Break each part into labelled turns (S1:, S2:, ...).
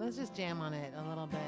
S1: Let's just jam on it a little bit.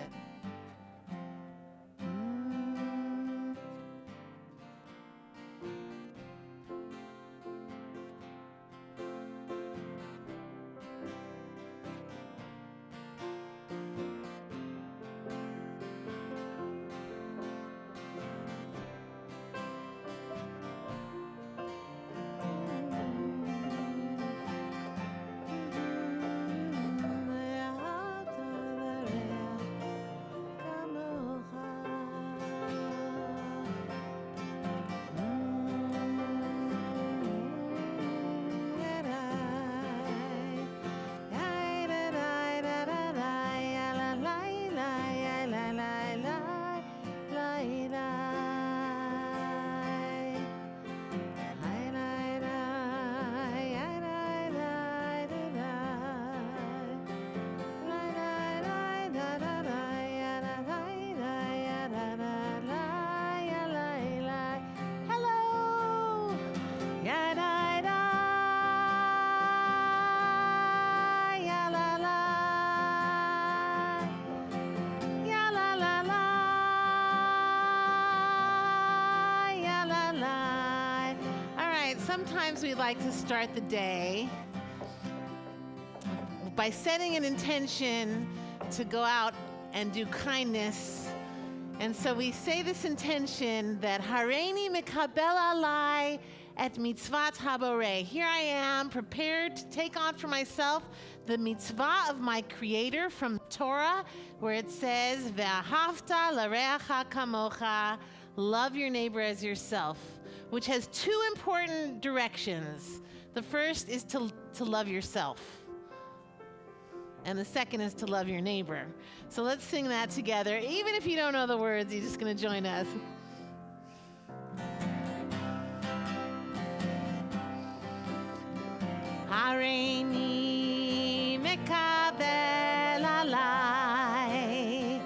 S1: Sometimes we like to start the day by setting an intention to go out and do kindness. And so we say this intention that Hareini Mikabel Alai et Mitzvat Haborei. Here I am, prepared to take on for myself the mitzvah of my Creator from Torah, where it says, Ve'ahavta l'reacha kamocha, love your neighbor as yourself, which has two important directions. The first is to love yourself, and the second is to love your neighbor. So let's sing that together. Even if you don't know the words, you're just going to join us. Hareini mekabel alai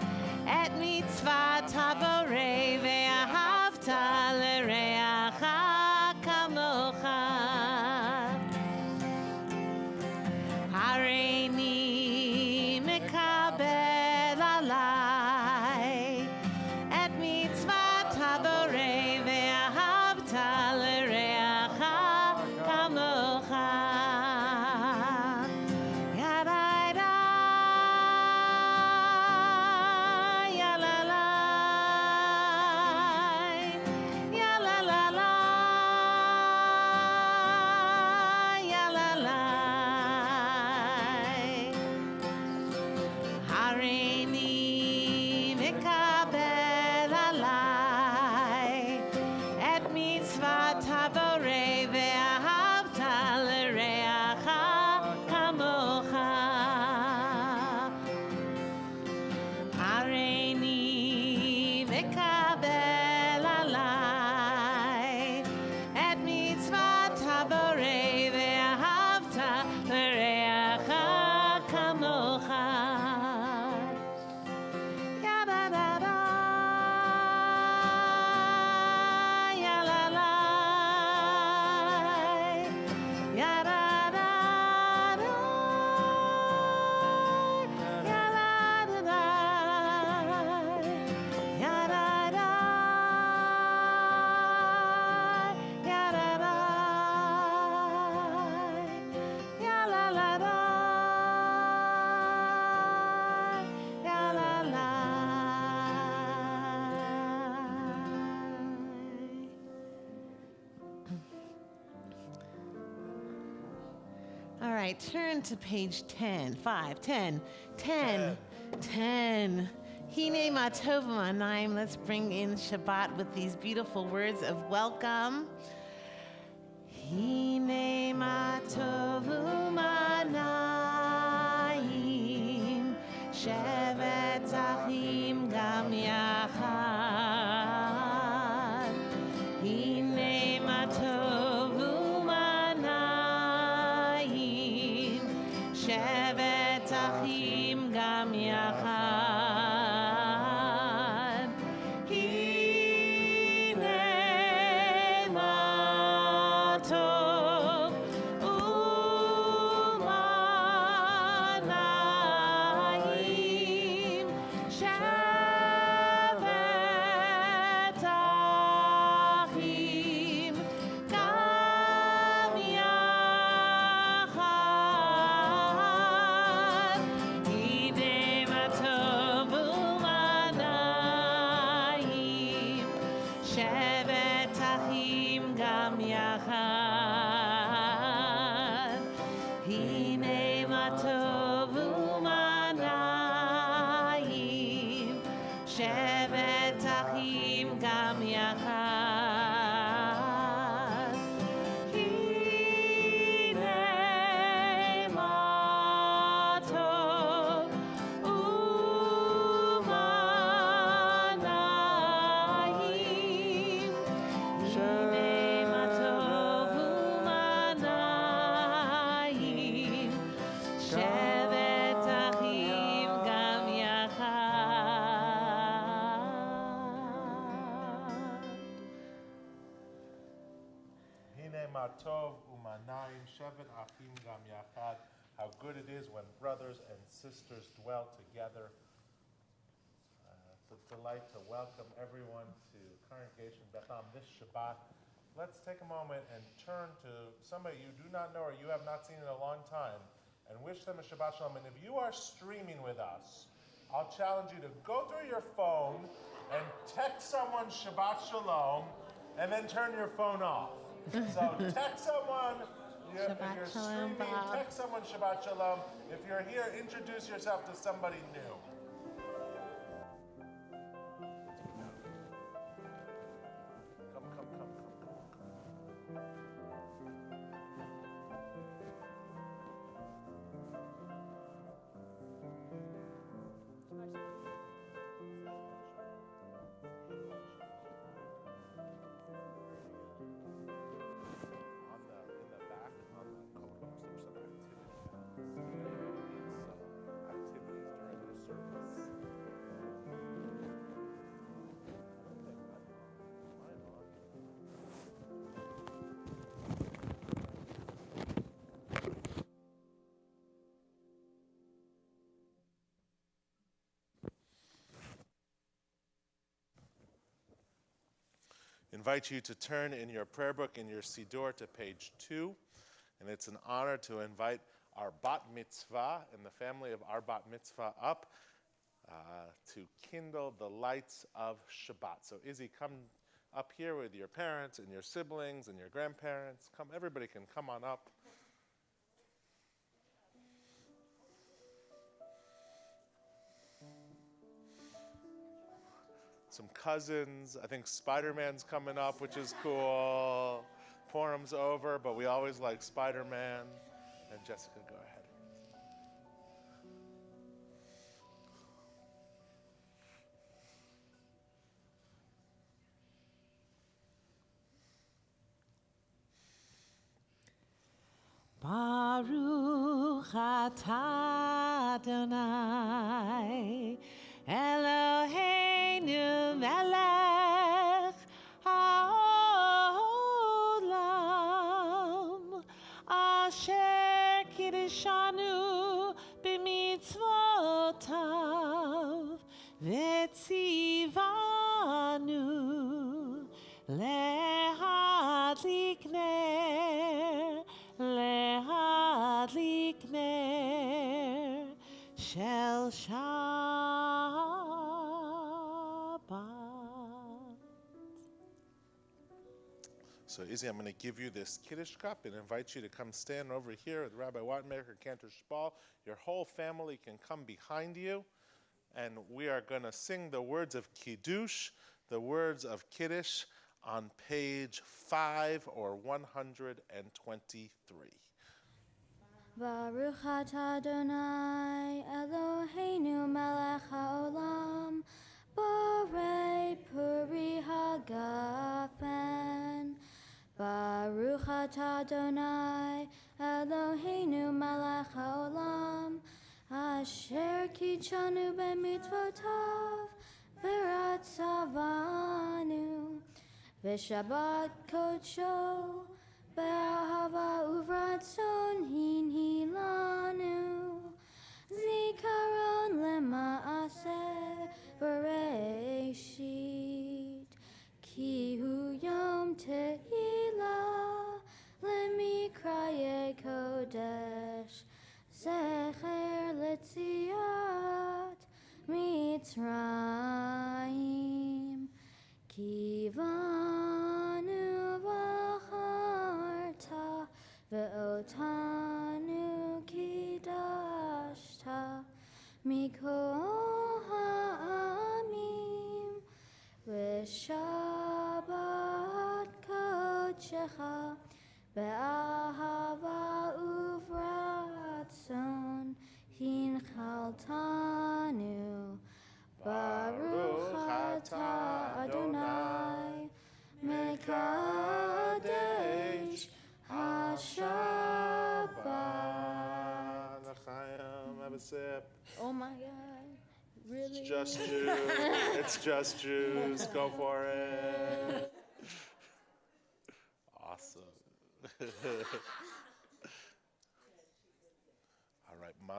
S1: et mitzvat haborei ve'ahavta l'reacha kamocha. Hareini mekabel alai et mitzvat haborei ve'ahavta l'reacha kamocha. Turn to page 10, 5, 10, 10, 10. Hine ma tov ma'anayim. Let's bring in Shabbat with these beautiful words of welcome. Hine ma tov ma'anayim, shevet achim gam yachad. Hine ma tov shevet achim gam yachad. Hine ma tov u'manayim.
S2: tov umanayim shevet achim gam yachad. How good it is when brothers and sisters dwell together. It's a delight to welcome everyone to Congregation Beth Am this Shabbat. Let's take a moment and turn to somebody you do not know or you have not seen in a long time and wish them a Shabbat Shalom. And if you are streaming with us, I'll challenge you to go through your phone and text someone Shabbat Shalom and then turn your phone off. So text someone, if you're streaming, text someone Shabbat Shalom. If you're here, introduce yourself to somebody new. Invite you to turn in your prayer book in your Siddur to page 2. And it's an honor to invite our bat mitzvah and the family of our bat mitzvah up to kindle the lights of Shabbat. So Izzy, come up here with your parents and your siblings and your grandparents. Come, everybody can come on up. Some cousins. I think Spider-Man's coming up, which is cool. Purim's over, but we always like Spider-Man. And Jessica, go ahead.
S1: Baruch atah Adonai Eloheinu melech haolam asher kiddushanu b'mitzvotav v'tzivanu lehadlik ner lehadlik ner shel Shabbat.
S2: So Izzy, I'm going to give you this Kiddush cup and invite you to come stand over here with Rabbi Wattenmaker, Cantor Shpal. Your whole family can come behind you. And we are going to sing the words of Kiddush, the words of Kiddush, on page 5 or 123.
S3: Baruch atah Adonai Eloheinu melech haolam borei puri hagafen. Baruch atah Adonai Eloheinu melech haolam asher kitshanu b'mitzvotav v'ratzavanu v'shabbat kodsho Be'ahava uvratzon hinhilanu Zikaron lema'aseh bereshit Ki hu yom te'ilah lemikraye kodesh Zecher letziat Mitzrayim Kivanu Ve'otanu kidashta mikol ha'amim Ve'shabbat kodshecha be'ahava uvratzon hinchaltanu Baruch atah Adonai Mekadesh HaShabbat.
S2: Have a sip.
S3: Oh my God, really?
S2: It's just Jews. It's just Jews. Go for it. Awesome.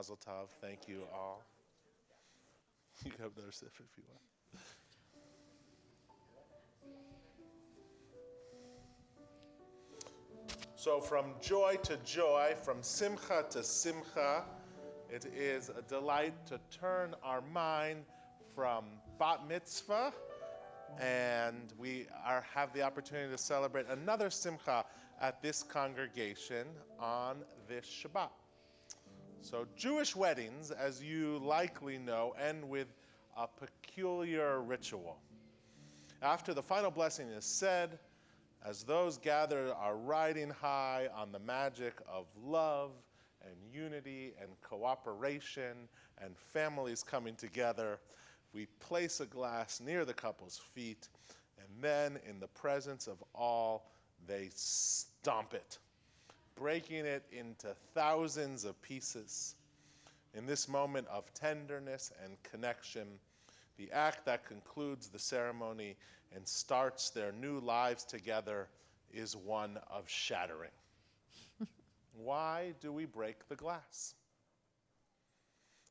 S2: Mazel tov. Thank you all. You can have another sip if you want. So from joy to joy, from simcha to simcha, it is a delight to turn our mind from bat mitzvah, and we have the opportunity to celebrate another simcha at this congregation on this Shabbat. So Jewish weddings, as you likely know, end with a peculiar ritual. After the final blessing is said, as those gathered are riding high on the magic of love and unity and cooperation and families coming together, we place a glass near the couple's feet, and then in the presence of all, they stomp it, breaking it into thousands of pieces. In this moment of tenderness and connection, the act that concludes the ceremony and starts their new lives together is one of shattering. Why do we break the glass?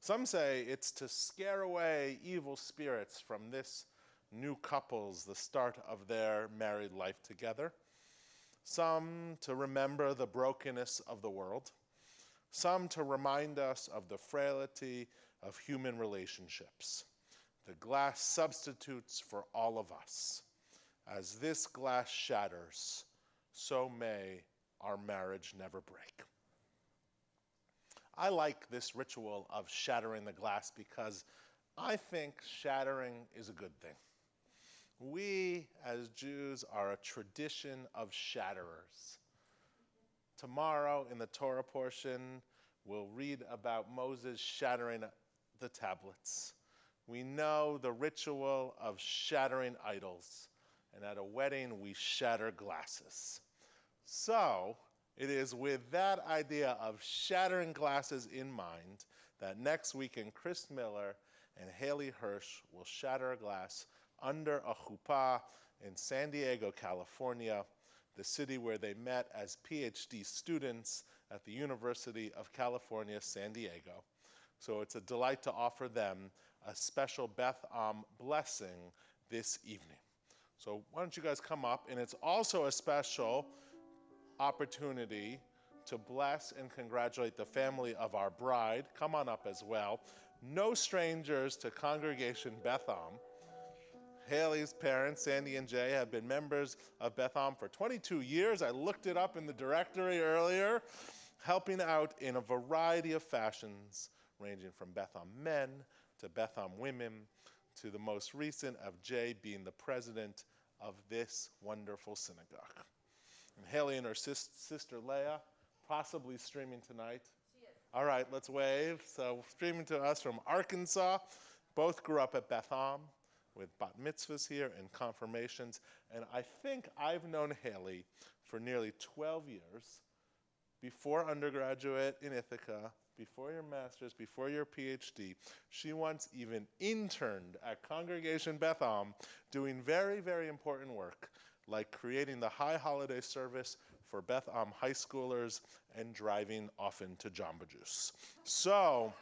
S2: Some say it's to scare away evil spirits from this new couple's, the start of their married life together. Some to remember the brokenness of the world. Some to remind us of the frailty of human relationships. The glass substitutes for all of us. As this glass shatters, so may our marriage never break. I like this ritual of shattering the glass because I think shattering is a good thing. We, as Jews, are a tradition of shatterers. Tomorrow in the Torah portion, we'll read about Moses shattering the tablets. We know the ritual of shattering idols, and at a wedding we shatter glasses. So it is with that idea of shattering glasses in mind that next weekend Chris Miller and Haley Hirsch will shatter a glass under a chuppah in San Diego, California, the city where they met as PhD students at the University of California, San Diego. So it's a delight to offer them a special Beth Am blessing this evening. So why don't you guys come up, and it's also a special opportunity to bless and congratulate the family of our bride. Come on up as well. No strangers to Congregation Beth Am. Haley's parents, Sandy and Jay, have been members of Beth Am for 22 years. I looked it up in the directory earlier, helping out in a variety of fashions, ranging from Beth Am men to Beth Am women, to the most recent of Jay being the president of this wonderful synagogue. And Haley and her sister Leah, possibly streaming tonight. She is. All right, let's wave. So streaming to us from Arkansas. Both grew up at Beth Am with bat mitzvahs here and confirmations. And I think I've known Haley for nearly 12 years, before undergraduate in Ithaca, before your master's, before your PhD. She once even interned at Congregation Beth Am, doing very, very important work, like creating the high holiday service for Beth Am high schoolers and driving often to Jamba Juice. So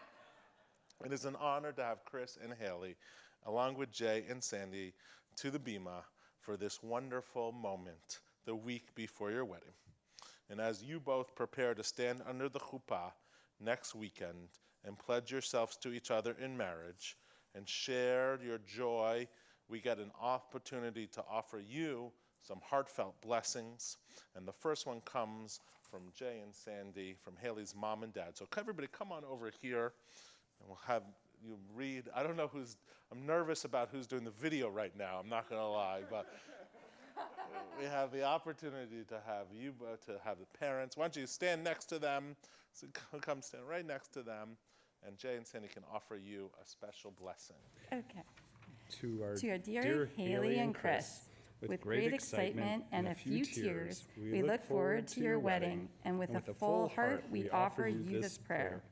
S2: it is an honor to have Chris and Haley, along with Jay and Sandy, to the Bima for this wonderful moment, the week before your wedding. And as you both prepare to stand under the chuppah next weekend and pledge yourselves to each other in marriage and share your joy, we get an opportunity to offer you some heartfelt blessings. And the first one comes from Jay and Sandy, from Haley's mom and dad. So everybody come on over here, and we'll have you read. I don't know I'm nervous about who's doing the video right now, I'm not gonna lie, but we have the opportunity to have you, to have the parents. Why don't you stand next to them? So come stand right next to them, and Jay and Sandy can offer you a special blessing.
S4: Okay.
S5: To our
S4: dear Haley and Chris, with great excitement and a few tears, we look forward to your wedding, and with a full heart we offer you this prayer.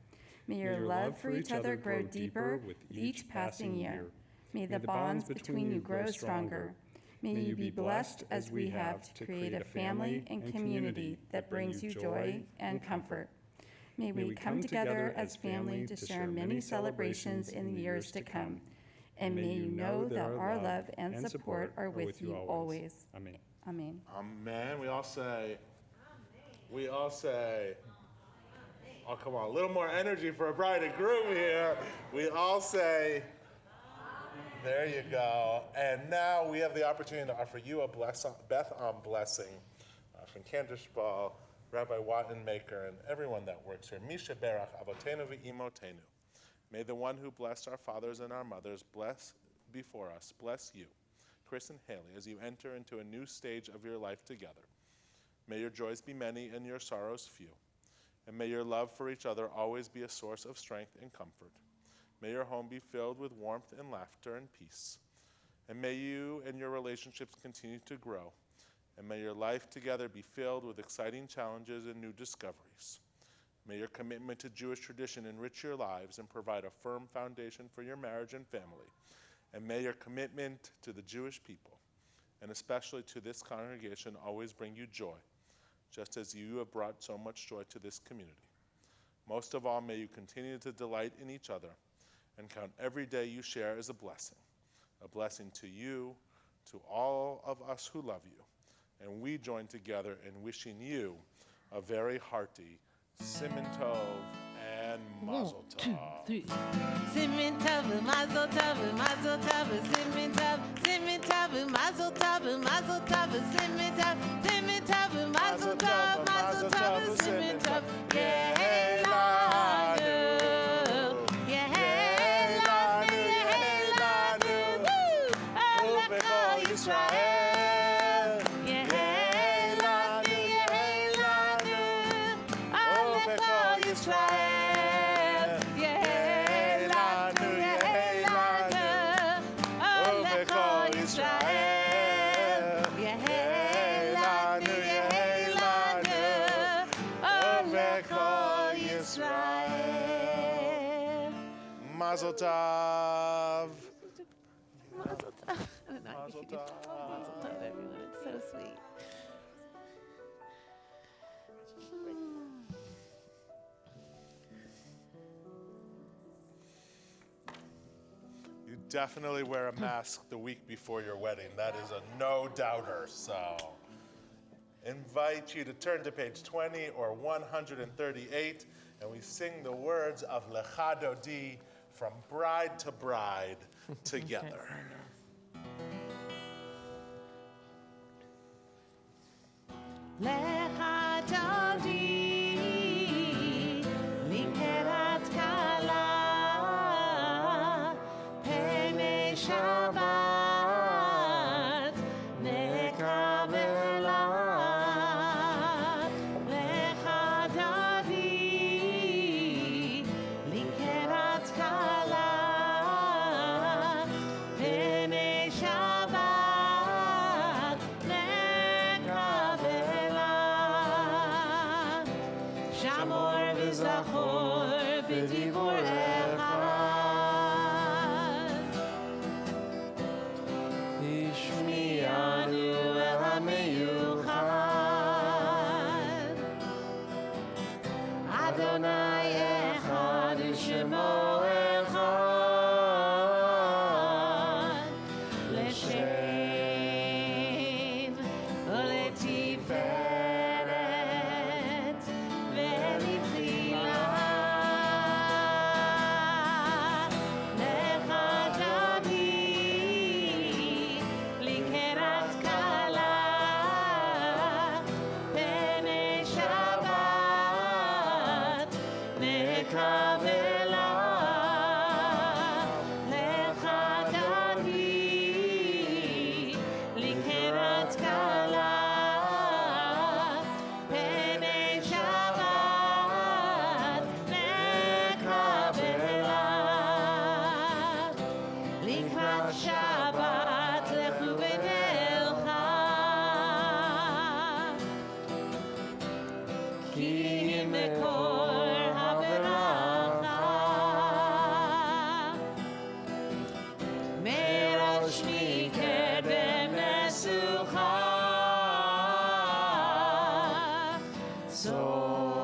S4: May your love for each other grow deeper with each passing year. May the bonds between you grow stronger. May you be blessed as we have to create a family and community that brings you joy and comfort. May we come together as family to share many celebrations in the years to come. And may you know that our love and support are with you always.
S5: Amen.
S4: Amen.
S2: Amen. We all say, oh, come on, a little more energy for a bride and groom here. We all say, there you go. And now we have the opportunity to offer you a Beth blessing from Candace Ball, Rabbi Watton Maker, and everyone that works here. Misha Berach Avotenu v'Imotenu. May the one who blessed our fathers and our mothers bless before us, bless you, Chris and Haley, as you enter into a new stage of your life together. May your joys be many and your sorrows few. And may your love for each other always be a source of strength and comfort. May your home be filled with warmth and laughter and peace. And may you and your relationships continue to grow. And may your life together be filled with exciting challenges and new discoveries. May your commitment to Jewish tradition enrich your lives and provide a firm foundation for your marriage and family. And may your commitment to the Jewish people, and especially to this congregation, always bring you joy, just as you have brought so much joy to this community. Most of all, may you continue to delight in each other and count every day you share as a blessing to you, to all of us who love you. And we join together in wishing you a very hearty Siman Tov and Mazel Tov.
S1: 1, 2, 3. Siman Tov, Mazel Tov, Mazel Tov, Siman Tov, Mazel Tov, Mazel Tov, Siman Tov, Mazel Tov, Mazel Tov, Siman Tov. Yehelanu, Yehelanu, Yehelanu, Olecha Yisrael.
S2: Mazel Tov.
S1: Mazel Tov.
S2: Mazel Tov.
S1: Mazel Tov, everyone. It's so sweet.
S2: You definitely wear a mask the week before your wedding. That is a no-doubter. So, invite you to turn to page 20 or 138, and we sing the words of Lecha Dodi from bride to bride together.
S1: Lecha Dodi, Likerat Kala, Pene Shabbat, Nekabela. Lecha Dodi, Likerat Kala, Pene Shabbat, Nekabela. Shamor v'zachor b'divorecha, Ishmi'anu el ha'meyuchad. Adonai echad u'shemo echad, l'shem u'letiferet ve'litchila. Lecha Dodi, Likerat Kala, Pene Shabbat, Nekabela. Lecha Dodi, Likerat Kala, Pene Shabbat, Nekabela. Likrat Shabbat lechu b'nelcha, ki mekor haberacha. Merosh miker b'mesucha, Sof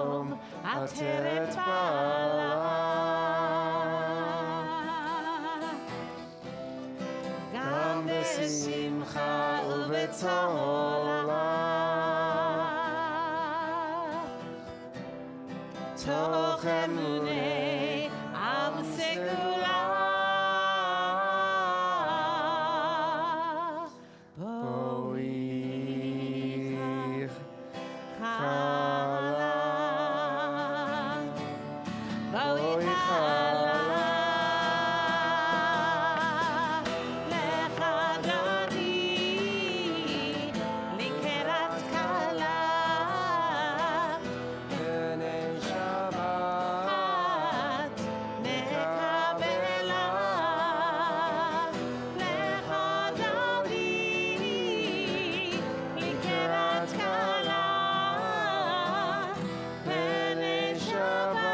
S3: שלום, עטרת בעלה. גם בשמחה ובצהלה, תוך אמוני עם סגולה. בואי חלה, בואי חלה, לך דודי לקראת כלה, בני שבת נקבלה. לך דודי לקראת כלה, בני שבת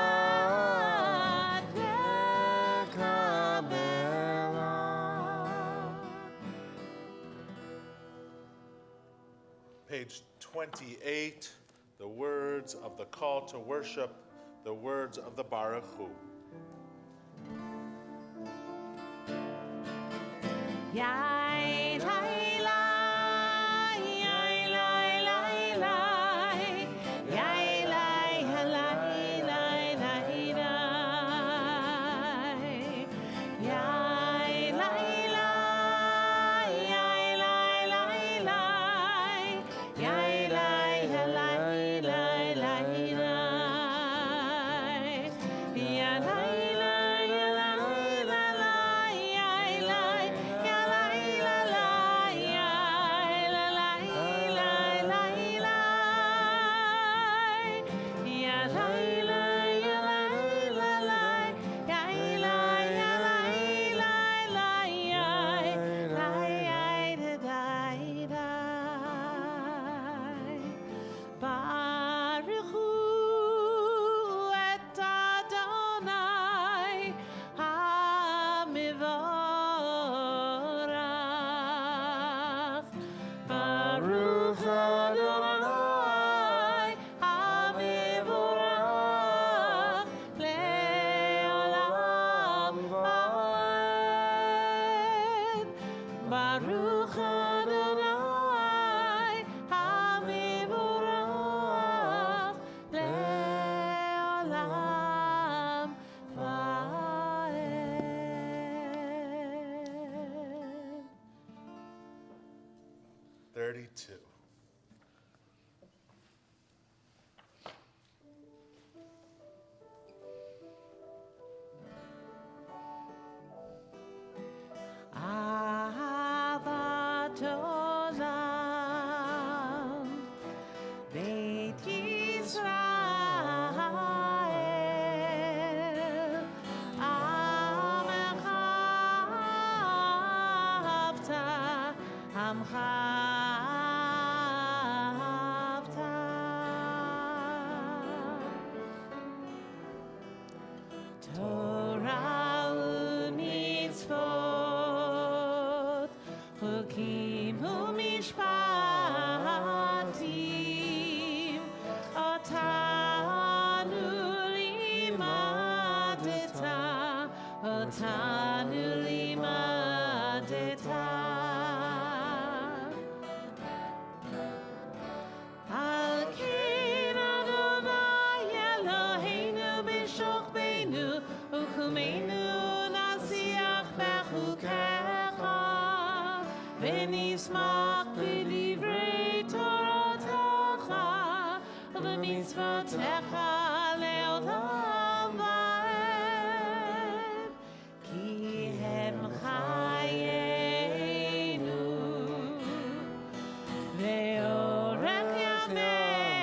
S3: נקבלה.
S2: Page 28, the words of the call to worship, the words of the Baruch Hu.
S1: Yai, lai, lai, yai, lai, lai, lai. Yai, lai, lai, lai, lai, lai. Yai, lai, lai, yai, lai, lai, lai. Yai, lai, lai, lai, lai, lai. Ya, lai, lai, ya, lai, la, lai, yai, lai, ya, lai, la, lai, yai, la, lai, lai, lai, lai. Ya, lai, lai, ya, lai, la, lai, yai, lai, ya, lai, lai, lai, yai, lai, yai, da, dai, dai. Baruch Hu et Adonai HaMivorach. Baruch Adonai HaMivorach le'olam va'ed. Baruch Adonai HaMivorach le'olam va'ed.
S2: 32.
S1: Ahavat olam, Beit Yisrael, Amecha ahavta, Amcha ahavta. Torah u'mitzvot, chukim u'mishpatim, otanu limadeta, otanu limadeta. Al ken Adonai Eloheinu b'shokbeinu, u'chumeinu nasiach bechukecha, v'nismach b'divrei Toratecha, u'b'mitzvotecha le'olam va'ed. Ki hem chayenu, ve'orech yameinu,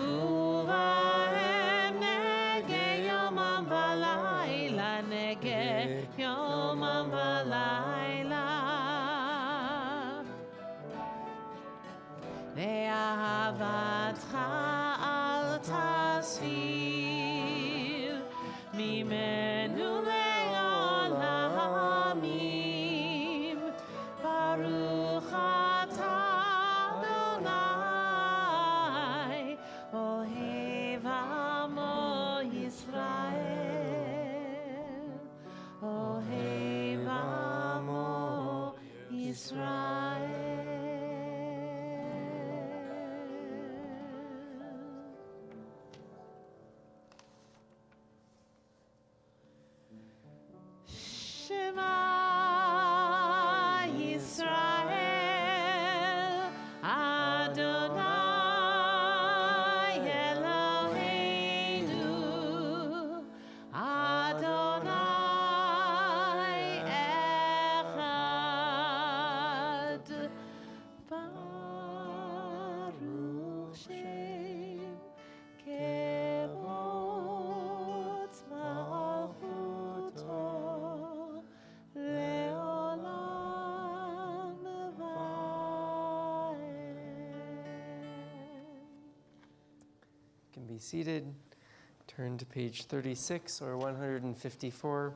S1: uvahem nege yomam v'layla, nege yomam v'layla. Ve'ahavatcha al tasvir, mimenu le'olamim. Baruch atah Adonai Shema Yisrael Adonai Eloheinu Adonai Echad Baruch Shem Kevod Malchuto Leolam Vaed.
S5: Can be seated. Turn to page 36 or 154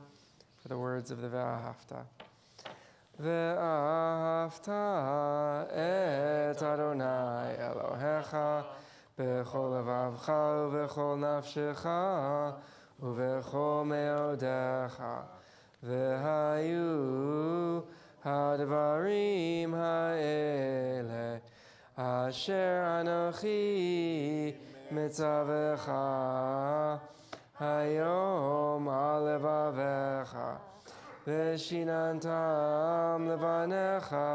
S5: for the words of the Ve'ahavta. Ve'ahavta et Adonai Elohecha b'chol levavcha u'b'chol nafshecha u'b'chol me'odecha ve'hayu hadvarim ha'ele asher anochi mitzavecha hayom al levavecha v'shinantam levanecha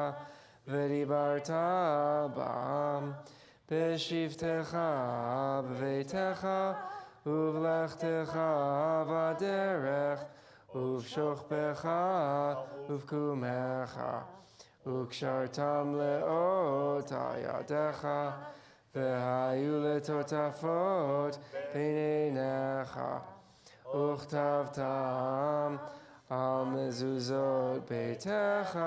S5: v'dibarta bam b'shivtecha b'veitecha uv'lechtecha v'derech uv'shochbecha uv'kumecha וקשרתם לאות על ידיך, והיו לטוטפות בין עיניך, וכתבתם על מזוזות ביתך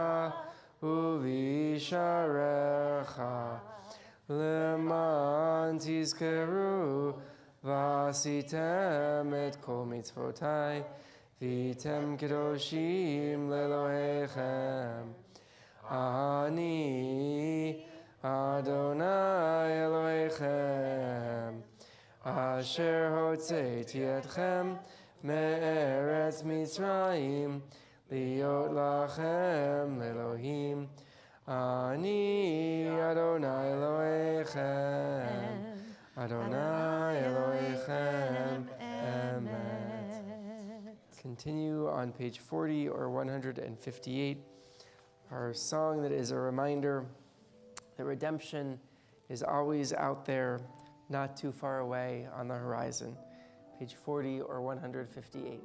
S5: ובישעריך, למען תזכרו ועשיתם את כל מצוותי, והייתם קדושים לאלוהיכם. אני אדוני אלוהיכם, אשר הוצאתי אתכם מארץ מצרים, להיות לכם לאלוהים. אני אדוני אלוהיכם, אדוני אלוהיכם, אמת. Continue on page 40 or 158. Our song that is a reminder that redemption is always out there, not too far away on the horizon. Page 40 or 158.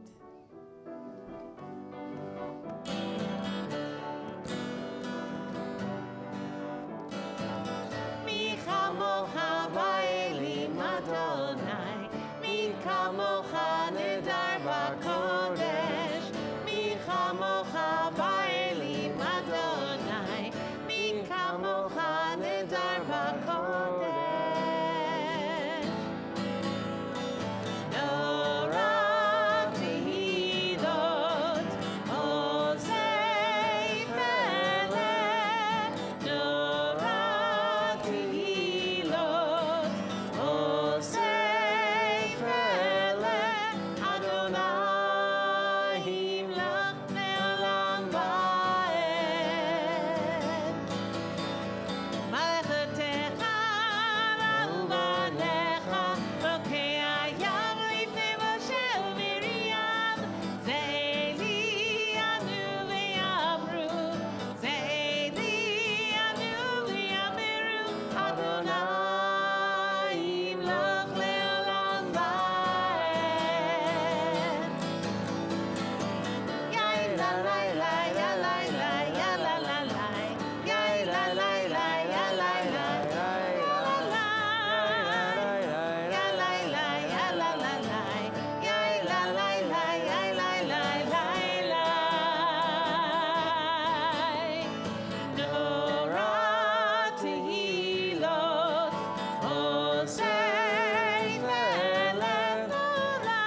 S1: Mi chamocha ba'elim Adonai, mi kamocha nedar b'kodesh, mi chamocha ba'elim Adonai, mi kamocha nedar b'kodesh. Nora tehilot, ozei melech, Nora tehilot, ozei melech, Adonai himlach le'olam va'ed. Malechetecha u'banecha, rokei hayam lifnei Moshe u'Miriam, Ze'eli anu ve'yamru, Ze'eli anu ve'yamiru, Adonai yimlach le'olam va'ed. Yai la la la, ya la la, ya la la la, yai la la la, ya la la, ya la la, ya la la, ya la la la, yai la la la, ya la la la. Nora tehilot, ozei melech, Nora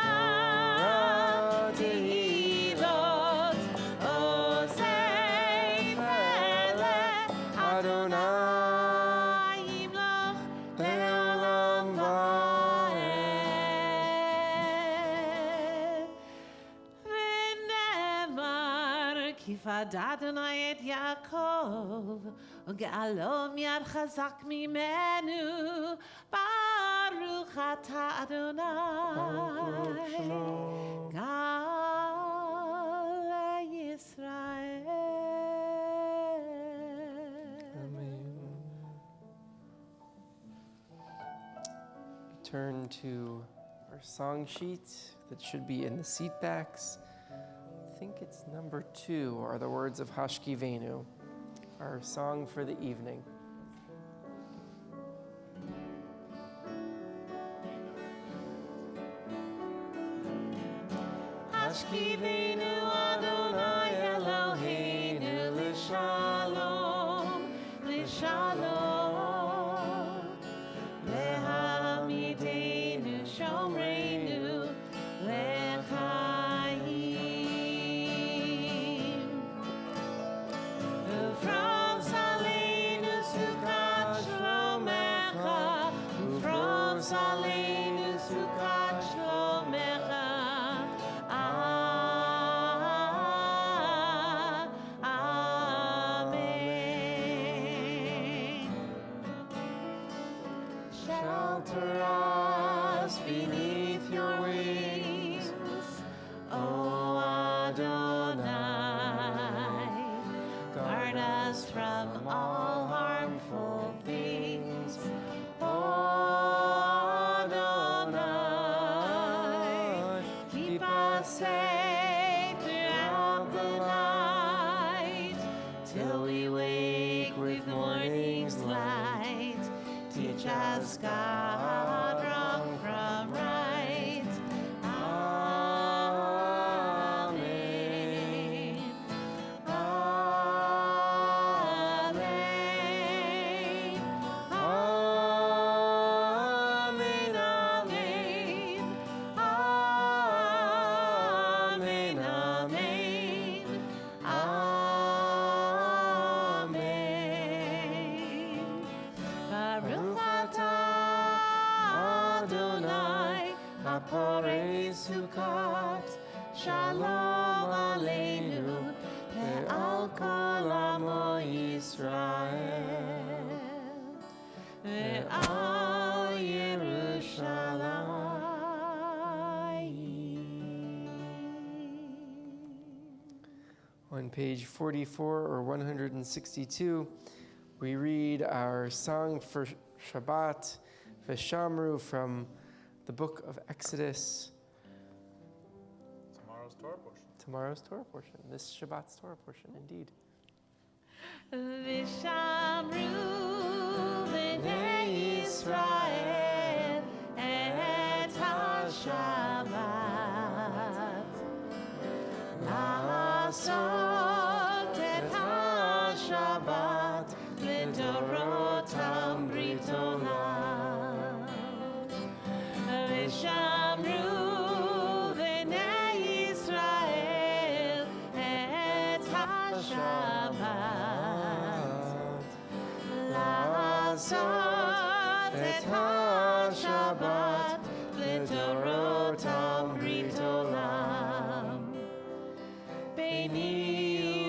S1: tehilot, ozei melech, Adonai yimlach le'olam va'ed. V'nemar kifad Adonai et Yaakov, ug'alo miyad chazak mimenu, Baruch ata Adonai, Gal Yisrael.
S5: turn to our song sheet that should be in the seat backs. I think it's number 2, are the words of Hashkivenu, our song for the evening.
S3: Hashkivenu Adonai Eloheinu l'shalom, l'shalom. Lehamidenu shomreinu lechaim. Ufros aleinu sukat shlomecha, ufros aleinu sukat shlomecha.
S5: Shelter us beneath your wings,
S3: O Adonai, guard us from all harmful things. O Adonai, keep us safe throughout the night, till we wake with morning's light. Teach us, God, wrong from right. Amen. Amen. Amen. Amen. Amen. Amen. Baruch atah Adonai, haporei sukat, shalom aleinu, ve'al kol amo Yisrael, ve'al Yerushalayim.
S5: On page 44 or 162, we read our song for Shabbat, Veshamru, from the book of Exodus.
S2: Tomorrow's Torah portion.
S5: Tomorrow's Torah portion, this Shabbat's Torah portion, indeed.
S3: Vishamru b'nei Yisrael et ha-Shabbat, la'asot et ha-Shabbat l'dorotam brit olam. Vishamru b'nei Yisrael et ha-Shabbat, la'asot et ha-Shabbat l'dorotam brit olam. Beini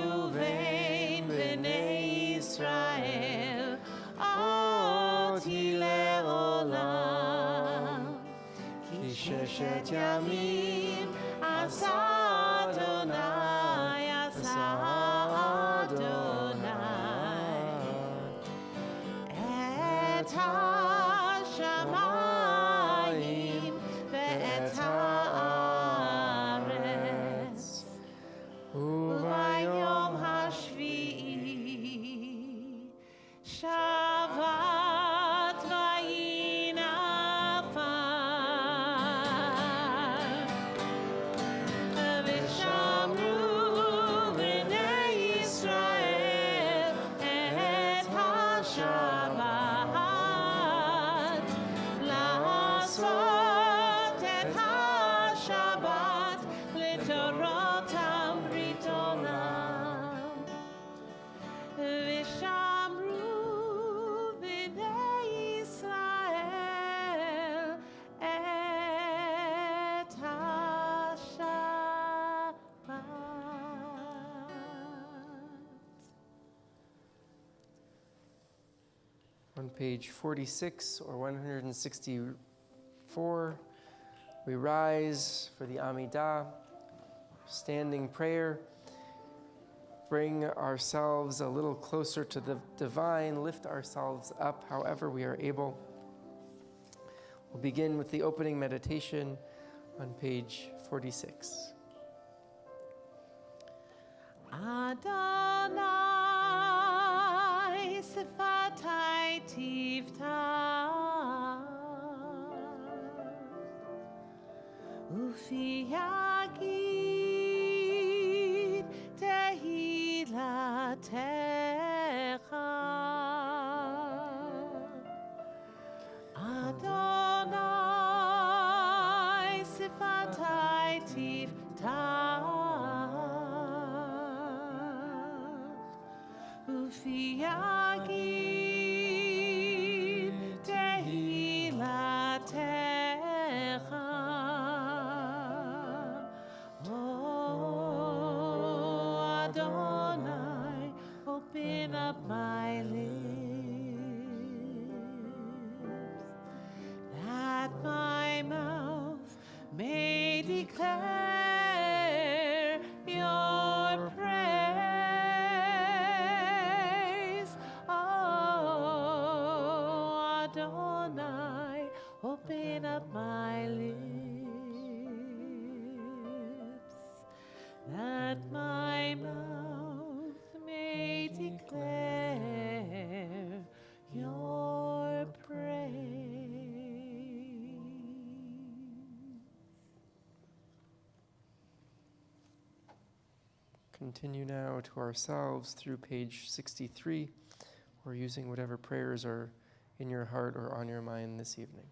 S3: uvein b'nei Yisrael oti le'olam. Ki sheshet yamim asa Adonai, asa Adonai. Et ha-shamayim ve'et ha'aretz. Ubayom hashvi'i Shabbat vayinafar. Vishamru b'nei Yisrael et ha-Shabbat, la'asot et ha-Shabbat l'dorotam brit olam. Vishamru b'nei Yisrael et ha-Shabbat.
S5: On page 46 or 164, we rise for the Amidah, standing prayer. Bring ourselves a little closer to the divine, lift ourselves up however we are able. We'll We'll begin with the opening meditation on page 46.
S3: Adonai sifatai tivta ufi yagid tehilatecha Adonai sifatai tivta ufi yagid tehilatecha Oh Adonai, open up my lips, that my mouth may declare your praise. Oh, Adonai, open up my lips, that my mouth may declare your praise.
S5: Continue now to ourselves through page 63, or using whatever prayers are in your heart or on your mind this evening.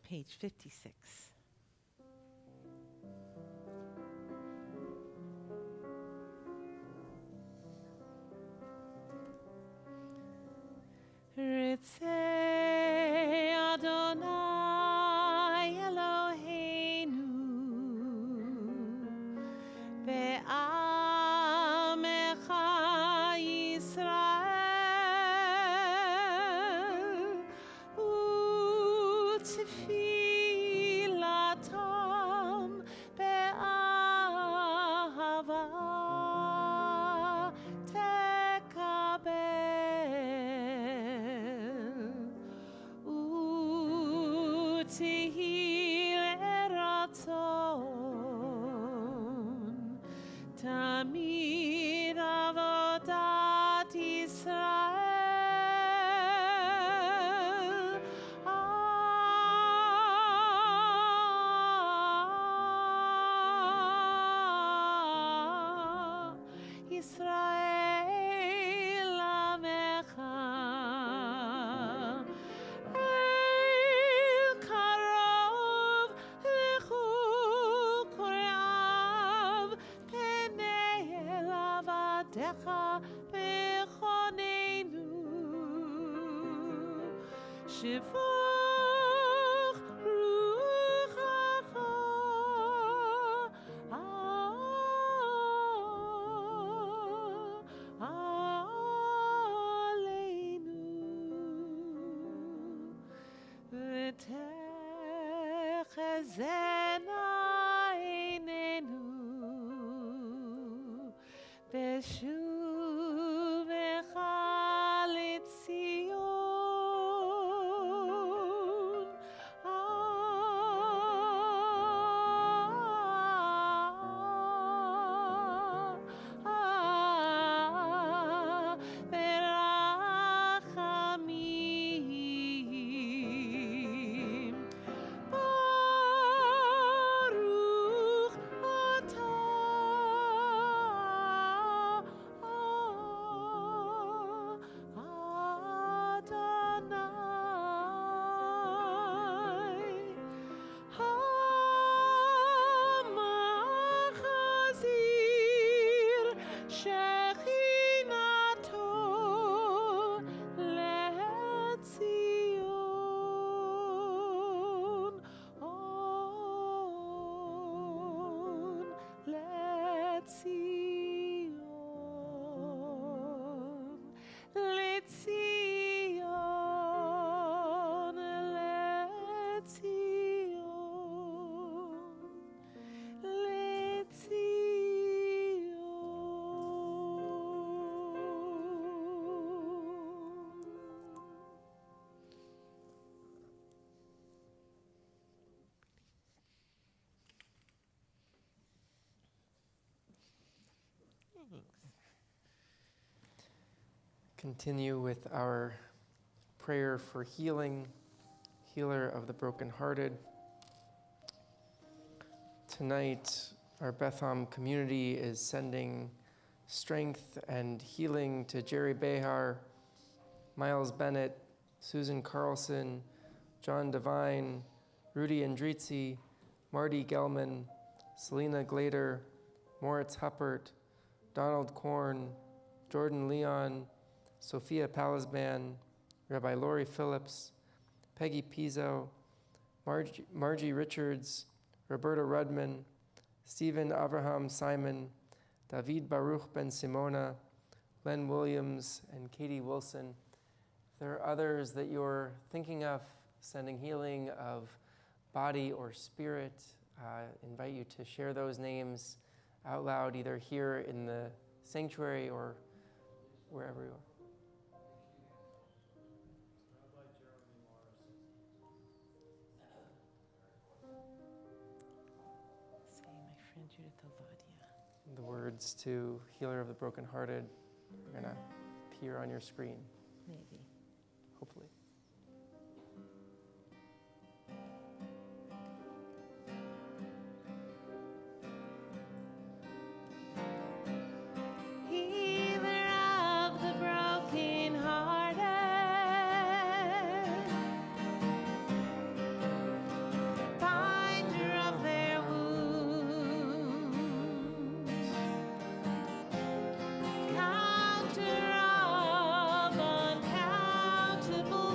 S1: Page 56.
S3: Ritzei Adonai Eloheinu Be'amecha Yisrael U'tfilatam be'ahava tekabel U'tihil eratzon Tamid avodat Yisrael Yisrael Amecha El Karov Lechu Koreav Penei Elavadecha Bechonenu Shivoch Ruchacha Aleinu V'techezena einenu Beshuvecha l'Tzion Berachamim Baruch Adonai Hamachazir Shechinato Le'Tzion On Le'Tzion Le'Tzion Le'Tzion
S5: Continue with our prayer for healing, healer of the brokenhearted. Tonight, our Betham community is sending strength and healing to Jerry Behar, Miles Bennett, Susan Carlson, John Devine, Rudy Andrizzi, Marty Gelman, Selena Glader, Moritz Huppert, Donald Korn, Jordan Leon, Sophia Palisban, Rabbi Lori Phillips, Peggy Pizzo, Margie Richards, Roberta Rudman, Stephen Avraham Simon, David Baruch Ben Simona, Len Williams, and Katie Wilson. If there are others that you're thinking of sending healing of body or spirit, invite you to share those names out loud, either here in the sanctuary or wherever you are.
S1: Say, my friend Judith Ovadia.
S5: The words to Healer of the Brokenhearted are going to appear on your screen,
S1: Maybe.
S5: hopefully.
S3: Healer of the brokenhearted, binder of their wounds, counter of uncountable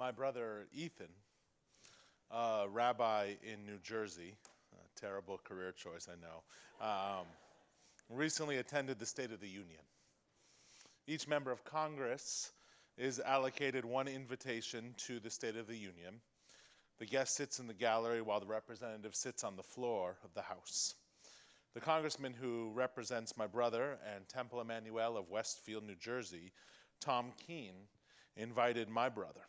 S2: My brother Ethan, a rabbi in New Jersey, a terrible career choice, I know, recently attended the State of the Union. Each member of Congress is allocated one invitation to the State of the Union. The guest sits in the gallery while the representative sits on the floor of the House. The congressman who represents my brother and Temple Emmanuel of Westfield, New Jersey, Tom Keene, invited my brother.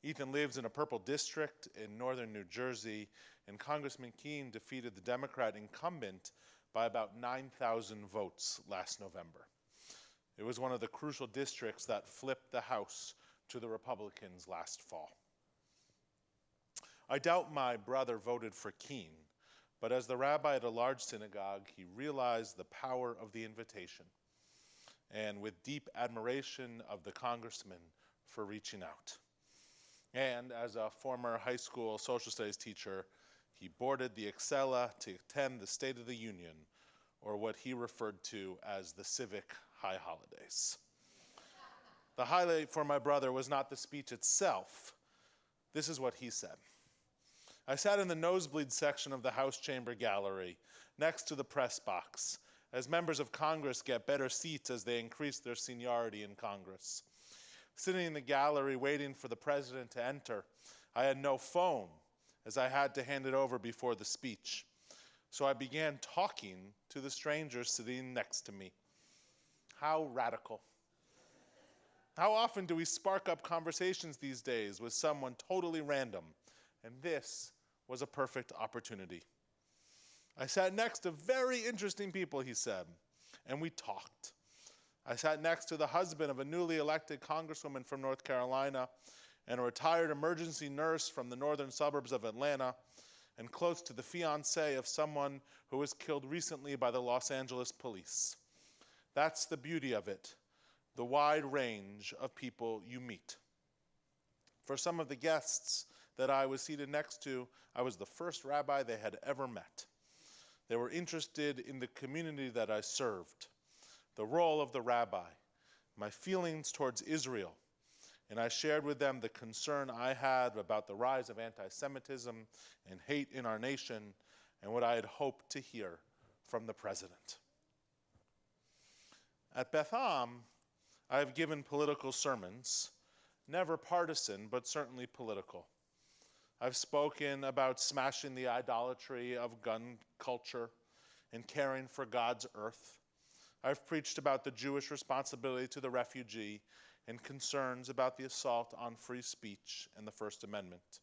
S2: Ethan lives in a purple district in northern New Jersey, and Congressman Keene defeated the Democrat incumbent by about 9,000 votes last November. It was one of the crucial districts that flipped the House to the Republicans last fall. I doubt my brother voted for Keene, but as the rabbi at a large synagogue, he realized the power of the invitation, and with deep admiration of the congressman for reaching out. And as a former high school social studies teacher, he boarded the Excella to attend the State of the Union, or what he referred to as the civic high holidays. The highlight for my brother was not the speech itself. This is what he said. I sat in the nosebleed section of the House chamber gallery, next to the press box, as members of Congress get better seats as they increase their seniority in Congress. Sitting in the gallery waiting for the president to enter, I had no phone, as I had to hand it over before the speech. So I began talking to the stranger sitting next to me. How radical. How often do we spark up conversations these days with someone totally random? And this was a perfect opportunity. I sat next to very interesting people, he said, and we talked. I sat next to the husband of a newly elected congresswoman from North Carolina and a retired emergency nurse from the northern suburbs of Atlanta, and close to the fiancé of someone who was killed recently by the Los Angeles police. That's the beauty of it, the wide range of people you meet. For some of the guests that I was seated next to, I was the first rabbi they had ever met. They were interested in the community that I served, the role of the rabbi, my feelings towards Israel, and I shared with them the concern I had about the rise of anti-Semitism and hate in our nation, and what I had hoped to hear from the president. At Beth Am, I have given political sermons, never partisan, but certainly political. I've spoken about smashing the idolatry of gun culture and caring for God's earth. I've preached about the Jewish responsibility to the refugee and concerns about the assault on free speech and the First Amendment.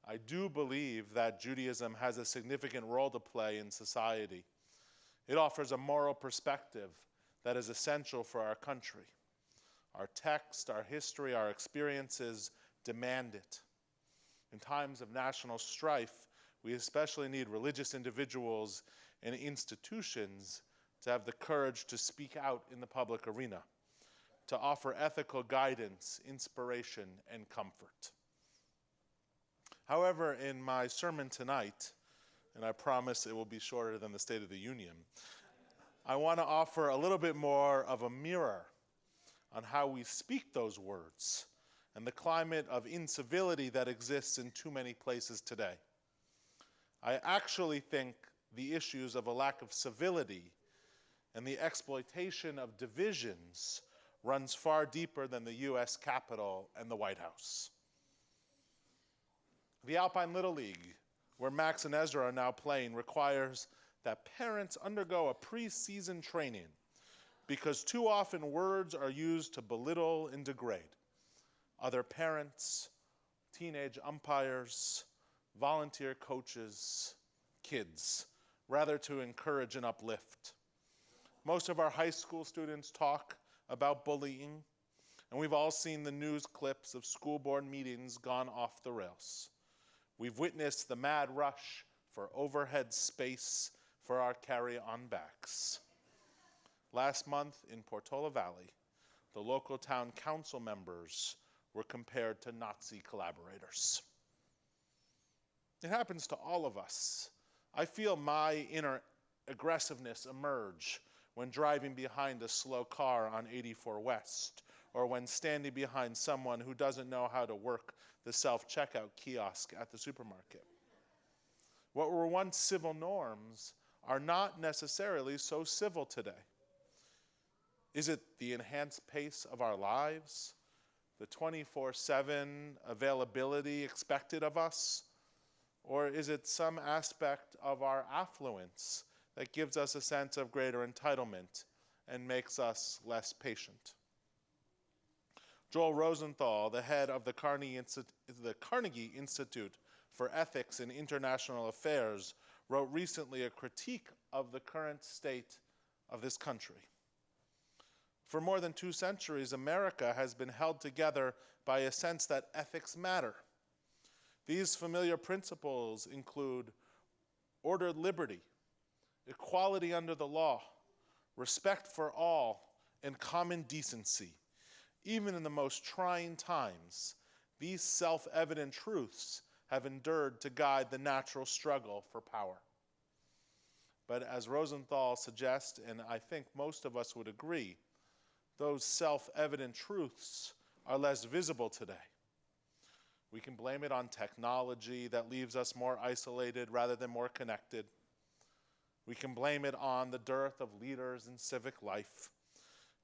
S2: I do believe that Judaism has a significant role to play in society. It offers a moral perspective that is essential for our country. Our text, our history, our experiences demand it. In times of national strife, we especially need religious individuals and institutions to have the courage to speak out in the public arena, to offer ethical guidance, inspiration, and comfort. However, in my sermon tonight, and I promise it will be shorter than the State of the Union, I want to offer a little bit more of a mirror on how we speak those words and the climate of incivility that exists in too many places today. I actually think the issues of a lack of civility and the exploitation of divisions runs far deeper than the U.S. Capitol and the White House. The Alpine Little League, where Max and Ezra are now playing, requires that parents undergo a pre-season training because too often words are used to belittle and degrade other parents, teenage umpires, volunteer coaches, kids, rather to encourage and uplift. Most of our high school students talk about bullying, and we've all seen the news clips of school board meetings gone off the rails. We've witnessed the mad rush for overhead space for our carry-on bags. Last month in Portola Valley, the local town council members were compared to Nazi collaborators. It happens to all of us. I feel my inner aggressiveness emerge when driving behind a slow car on 84 West, or when standing behind someone who doesn't know how to work the self-checkout kiosk at the supermarket. What were once civil norms are not necessarily so civil today. Is it the enhanced pace of our lives, the 24/7 availability expected of us, or is it some aspect of our affluence that gives us a sense of greater entitlement and makes us less patient? Joel Rosenthal, the head of the Carnegie Institute for Ethics in International Affairs, wrote recently a critique of the current state of this country. For more than 2 centuries, America has been held together by a sense that ethics matter. These familiar principles include ordered liberty, equality under the law, respect for all, and common decency. Even in the most trying times, these self-evident truths have endured to guide the natural struggle for power. But as Rosenthal suggests, and I think most of us would agree, those self-evident truths are less visible today. We can blame it on technology that leaves us more isolated rather than more connected. We can blame it on the dearth of leaders in civic life.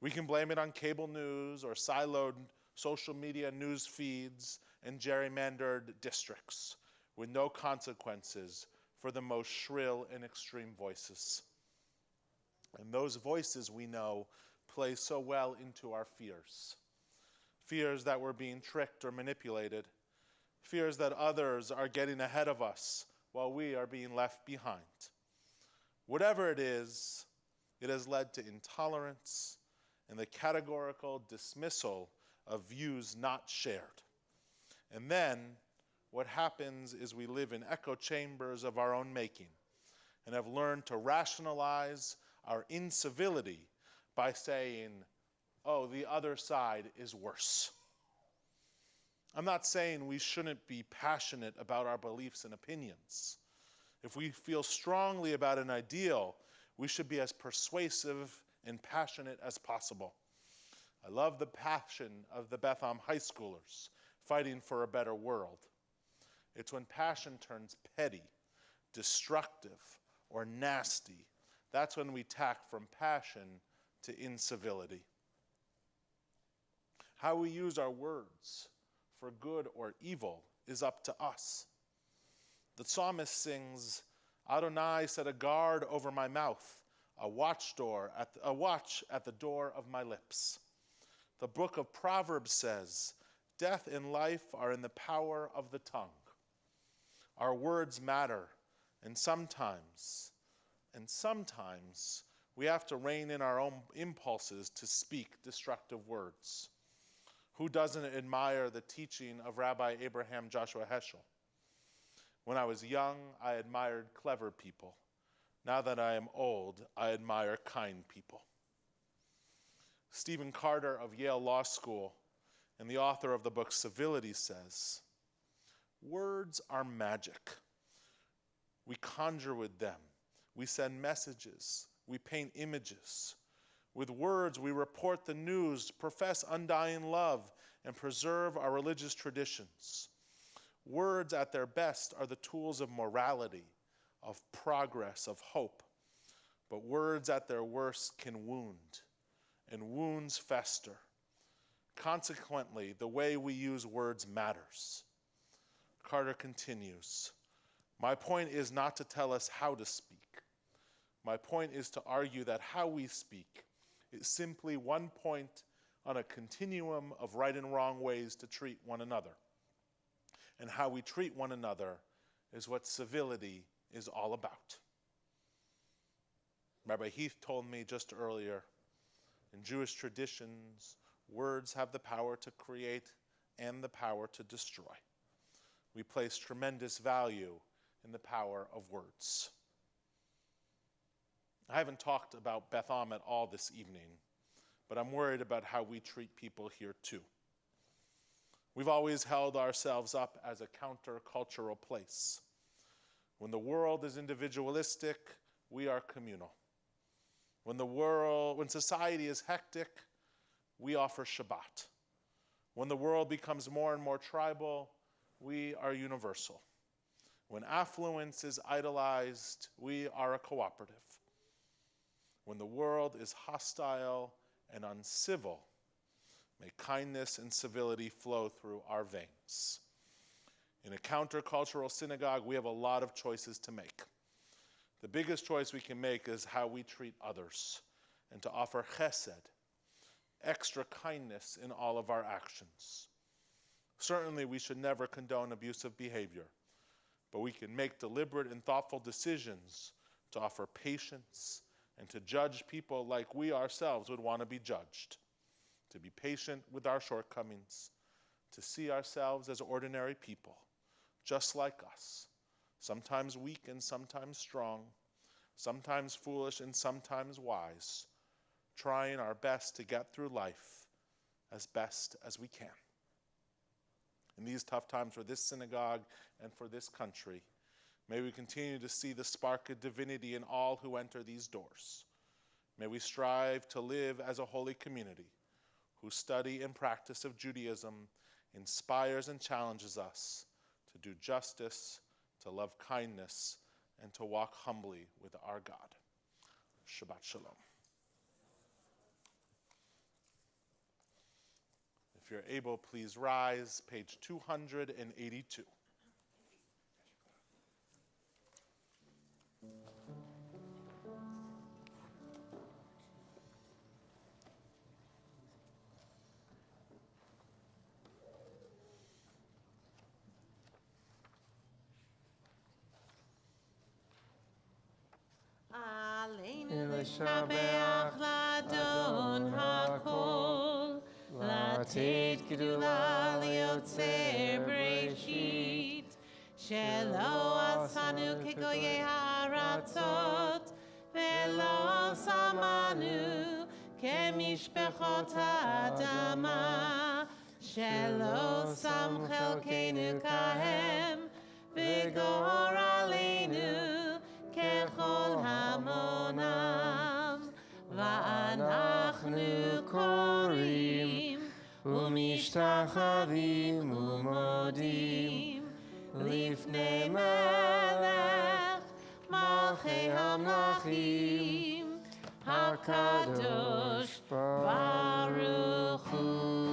S2: We can blame it on cable news or siloed social media news feeds and gerrymandered districts with no consequences for the most shrill and extreme voices. And those voices, we know, play so well into our fears. Fears that we're being tricked or manipulated. Fears that others are getting ahead of us while we are being left behind. Whatever it is, it has led to intolerance and the categorical dismissal of views not shared. And then what happens is we live in echo chambers of our own making and have learned to rationalize our incivility by saying, oh, the other side is worse. I'm not saying we shouldn't be passionate about our beliefs and opinions. If we feel strongly about an ideal, we should be as persuasive and passionate as possible. I love the passion of the Betham high schoolers fighting for a better world. It's when passion turns petty, destructive, or nasty. That's when we tack from passion to incivility. How we use our words for good or evil is up to us. The psalmist sings, Adonai set a guard over my mouth, a watch at the door of my lips. The book of Proverbs says, death and life are in the power of the tongue. Our words matter, and sometimes we have to rein in our own impulses to speak destructive words. Who doesn't admire the teaching of Rabbi Abraham Joshua Heschel? When I was young, I admired clever people. Now that I am old, I admire kind people. Stephen Carter of Yale Law School and the author of the book Civility says, words are magic. We conjure with them. We send messages. We paint images. With words, we report the news, profess undying love, and preserve our religious traditions. Words at their best are the tools of morality, of progress, of hope. But words at their worst can wound, and wounds fester. Consequently, the way we use words matters. Carter continues, my point is not to tell us how to speak. My point is to argue that how we speak is simply one point on a continuum of right and wrong ways to treat one another. And how we treat one another is what civility is all about. Rabbi Heath told me just earlier, in Jewish traditions, words have the power to create and the power to destroy. We place tremendous value in the power of words. I haven't talked about Betham at all this evening, but I'm worried about how we treat people here too. We've always held ourselves up as a countercultural place. When the world is individualistic, we are communal. When society is hectic, we offer Shabbat. When the world becomes more and more tribal, we are universal. When affluence is idolized, we are a cooperative. When the world is hostile and uncivil, may kindness and civility flow through our veins. In a countercultural synagogue, we have a lot of choices to make. The biggest choice we can make is how we treat others and to offer chesed, extra kindness in all of our actions. Certainly, we should never condone abusive behavior, but we can make deliberate and thoughtful decisions to offer patience and to judge people like we ourselves would want to be judged, to be patient with our shortcomings, to see ourselves as ordinary people, just like us, sometimes weak and sometimes strong, sometimes foolish and sometimes wise, trying our best to get through life as best as we can. In these tough times for this synagogue and for this country, may we continue to see the spark of divinity in all who enter these doors. May we strive to live as a holy community whose study and practice of Judaism inspires and challenges us to do justice, to love kindness, and to walk humbly with our God. Shabbat Shalom. If you're able, please rise, page 282.
S1: Aleinu l'shabeach l'Adon hakol, לתת גדולה ליוצר בראשית, שלא עשנו כגויי הארצות, ולא שמנו כמשפחות האדמה, שלא שם חלקנו כהם, וגורלנו ככל המונם, ואנחנו קוראים ומשתחווים ומודים לפני מלך מלכי המלכים הקדוש ברוך הוא.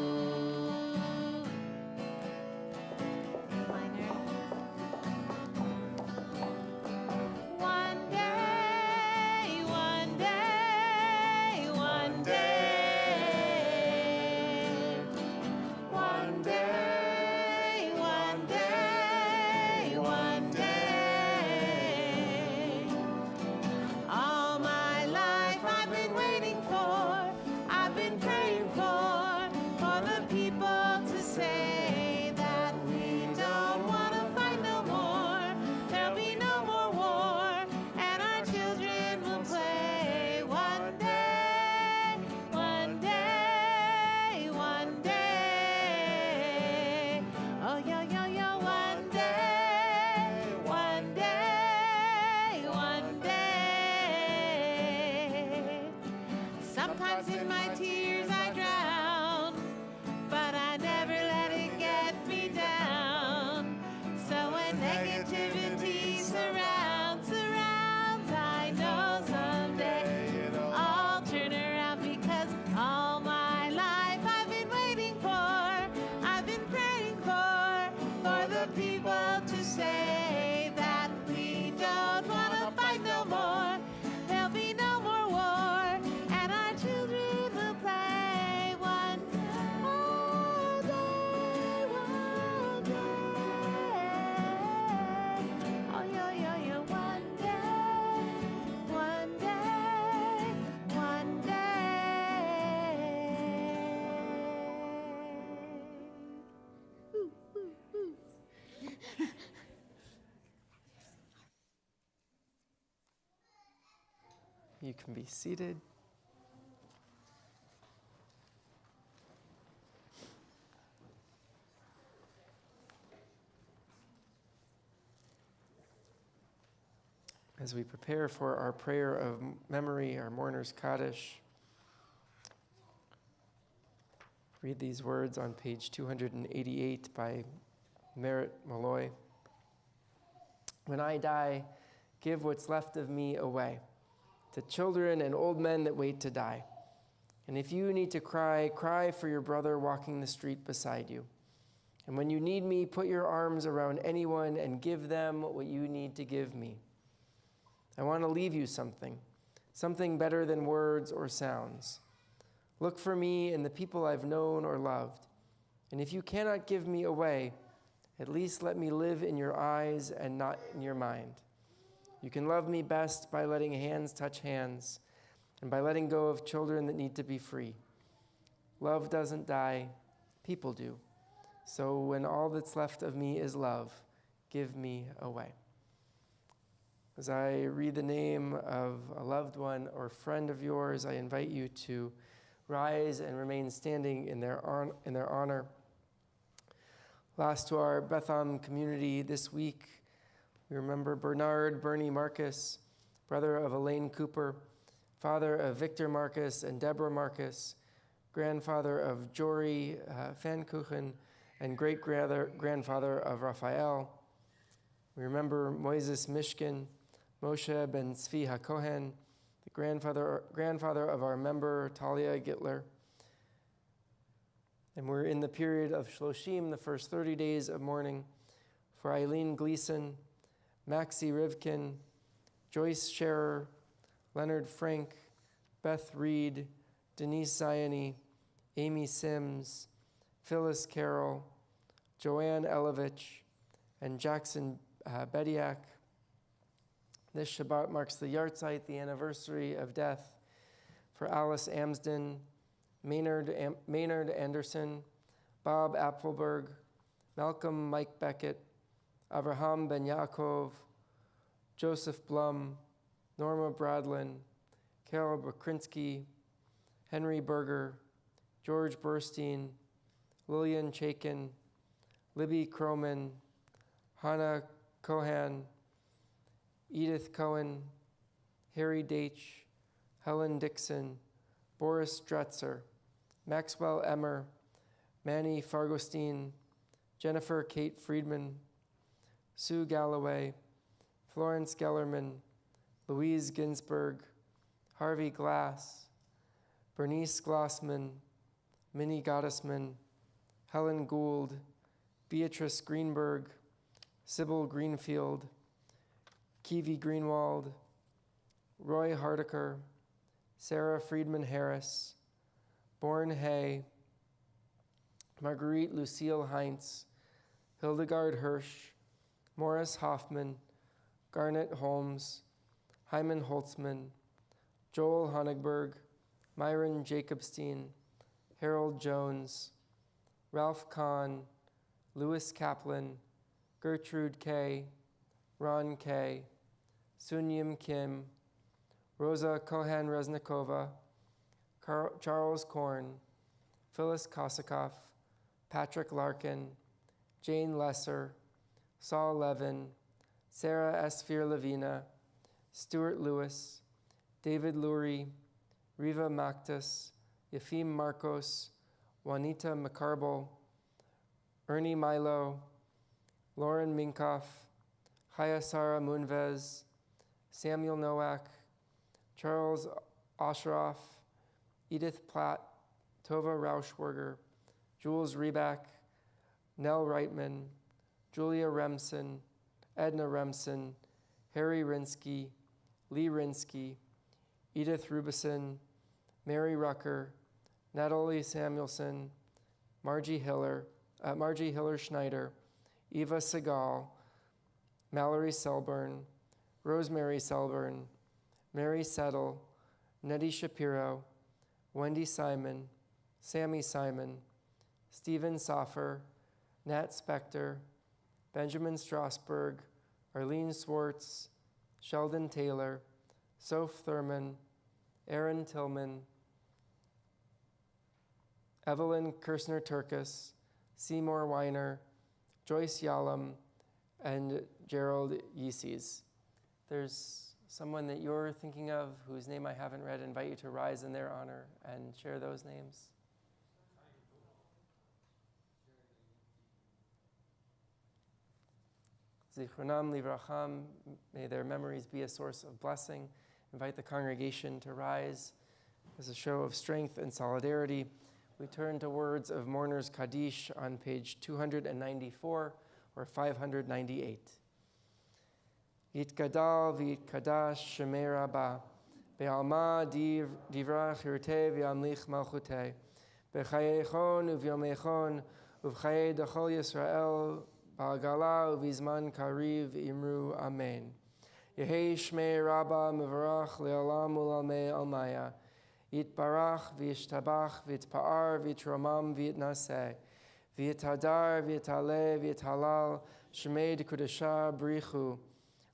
S5: You can be seated. As we prepare for our prayer of memory, our mourner's Kaddish, read these words on page 288 by Merritt Malloy. When I die, give what's left of me away to children and old men that wait to die. And if you need to cry, cry for your brother walking the street beside you. And when you need me, put your arms around anyone and give them what you need to give me. I want to leave you something better than words or sounds. Look for me in the people I've known or loved. And if you cannot give me away, at least let me live in your eyes and not in your mind. You can love me best by letting hands touch hands and by letting go of children that need to be free. Love doesn't die, people do. So when all that's left of me is love, give me away. As I read the name of a loved one or friend of yours, I invite you to rise and remain standing in their honor. Last to our Betham community this week, we remember Bernard Bernie Marcus, brother of Elaine Cooper, father of Victor Marcus and Deborah Marcus, grandfather of Jory Pfannkuchen, and great-grandfather of Raphael. We remember Moises Mishkin, Moshe ben Tzvi HaKohen, the grandfather of our member Talia Gittler. And we're in the period of Shloshim, the first 30 days of mourning, for Eileen Gleason, Maxie Rivkin, Joyce Scherer, Leonard Frank, Beth Reed, Denise Ziony, Amy Sims, Phyllis Carroll, Joanne Elovich, and Jackson Bediak. This Shabbat marks the yahrzeit, the anniversary of death for Alice Amsden, Maynard Anderson, Bob Apfelberg, Malcolm Mike Beckett, Avraham Ben Yaakov, Joseph Blum, Norma Bradlin, Carol Bakrinsky, Henry Berger, George Burstein, Lillian Chaikin, Libby Croman, Hannah Cohan, Edith Cohen, Harry Deitch, Helen Dixon, Boris Dretzer, Maxwell Emmer, Manny Fargostein, Jennifer Kate Friedman, Sue Galloway, Florence Gellerman, Louise Ginsburg, Harvey Glass, Bernice Glossman, Minnie Gottesman, Helen Gould, Beatrice Greenberg, Sybil Greenfield, Kiwi Greenwald, Roy Hardiker, Sarah Friedman Harris, Born Hay, Marguerite Lucille Heinz, Hildegard Hirsch, Morris Hoffman, Garnet Holmes, Hyman Holtzman, Joel Honigberg, Myron Jacobstein, Harold Jones, Ralph Kahn, Louis Kaplan, Gertrude K., Ron K., Sunyim Kim, Rosa Kohan-Reznikova, Charles Korn, Phyllis Kosakoff, Patrick Larkin, Jane Lesser, Saul Levin, Sarah Esfir Levina, Stuart Lewis, David Lurie, Riva Maktas, Yefim Marcos, Juanita McCarble, Ernie Milo, Lauren Minkoff, Chaya Sara Munvez, Samuel Nowak, Charles Osheroff, Edith Platt, Tova Rauschwerger, Jules Reback, Nell Reitman, Julia Remsen, Edna Remsen, Harry Rinsky, Lee Rinsky, Edith Rubison, Mary Rucker, Natalie Samuelson, Margie Hiller Schneider, Eva Segal, Mallory Selburn, Rosemary Selburn, Mary Settle, Nettie Shapiro, Wendy Simon, Sammy Simon, Stephen Soffer, Nat Spector, Benjamin Strasberg, Arlene Swartz, Sheldon Taylor, Soph Thurman, Aaron Tillman, Evelyn Kirshner-Turkis, Seymour Weiner, Joyce Yalom, and Gerald Yeeses. There's someone that you're thinking of whose name I haven't read. I invite you to rise in their honor and share those names. Zichronam livracham, may their memories be a source of blessing. Invite the congregation to rise as a show of strength and solidarity. We turn to words of Mourner's Kaddish on page 294 or 598. Yitgadal v'yitkadash shemei rabba, be'alma divra chirtei v'yamlich malchutei, b'chayechon uvyomechon uv'chayei dachol Yisrael, ba'agala uv'izman kariv imru amen. Yehei shmei rabba mevarach le'olam u'lalmei almaya, yitbarach v'yishtabach v'yitpa'ar v'yitromam v'yitnaseh, v'yitadar v'yitaleh v'yithalal shmei d'kudesha brichu,